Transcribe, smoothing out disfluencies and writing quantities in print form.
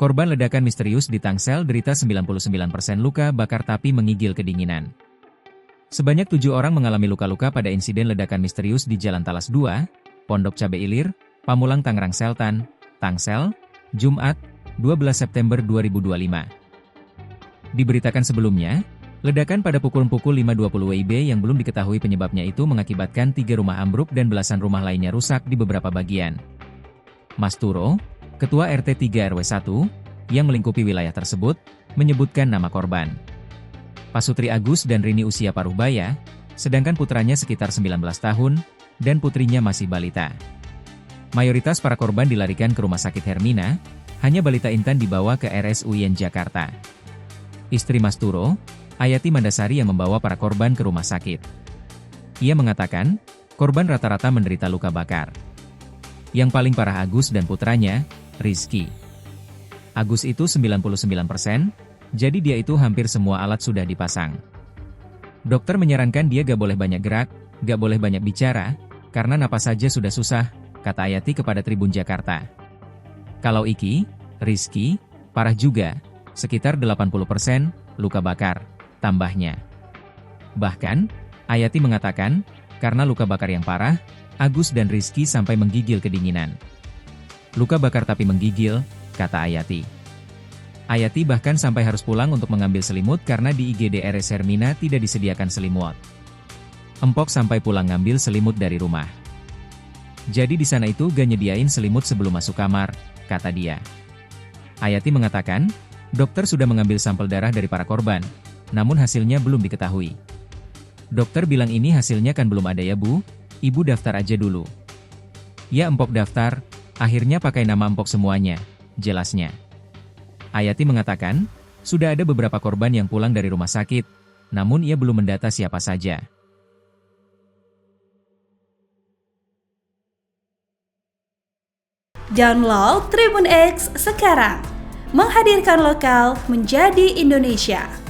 Korban ledakan misterius di Tangsel derita 99% luka bakar tapi menggigil kedinginan. Sebanyak 7 orang mengalami luka-luka pada insiden ledakan misterius di Jalan Talas 2, Pondok Cabe Ilir, Pamulang Tangerang Selatan, Tangsel, Jumat, 12 September 2025. Diberitakan sebelumnya, ledakan pada pukul 5.20 WIB yang belum diketahui penyebabnya itu mengakibatkan 3 rumah ambruk dan belasan rumah lainnya rusak di beberapa bagian. Mas Turo, Ketua RT 3 RW 1, yang melingkupi wilayah tersebut, menyebutkan nama korban. Pasutri Agus dan Rini usia paruh baya, sedangkan putranya sekitar 19 tahun, dan putrinya masih balita. Mayoritas para korban dilarikan ke Rumah Sakit Hermina, hanya balita Intan dibawa ke RSUIN Jakarta. Istri Mas Turo, Ayati Mandasari yang membawa para korban ke rumah sakit. Ia mengatakan, korban rata-rata menderita luka bakar. Yang paling parah Agus dan putranya, Rizky. Agus itu 99%, jadi dia itu hampir semua alat sudah dipasang. Dokter menyarankan dia gak boleh banyak gerak, gak boleh banyak bicara, karena napas saja sudah susah, kata Ayati kepada Tribun Jakarta. Kalau Iki, Rizky, parah juga, sekitar 80%, luka bakar, tambahnya. Bahkan, Ayati mengatakan, karena luka bakar yang parah, Agus dan Rizky sampai menggigil kedinginan. Luka bakar tapi menggigil, kata Ayati. Ayati bahkan sampai harus pulang untuk mengambil selimut karena di IGD RS Hermina tidak disediakan selimut. Empok sampai pulang ngambil selimut dari rumah. Jadi di sana itu gak nyediain selimut sebelum masuk kamar, kata dia. Ayati mengatakan, dokter sudah mengambil sampel darah dari para korban, namun hasilnya belum diketahui. Dokter bilang ini hasilnya kan belum ada ya Bu, Ibu daftar aja dulu. Ya empok daftar, akhirnya pakai nama empok semuanya, jelasnya. Ayati mengatakan, sudah ada beberapa korban yang pulang dari rumah sakit, namun ia belum mendata siapa saja. Download Tribun X sekarang, menghadirkan lokal menjadi Indonesia.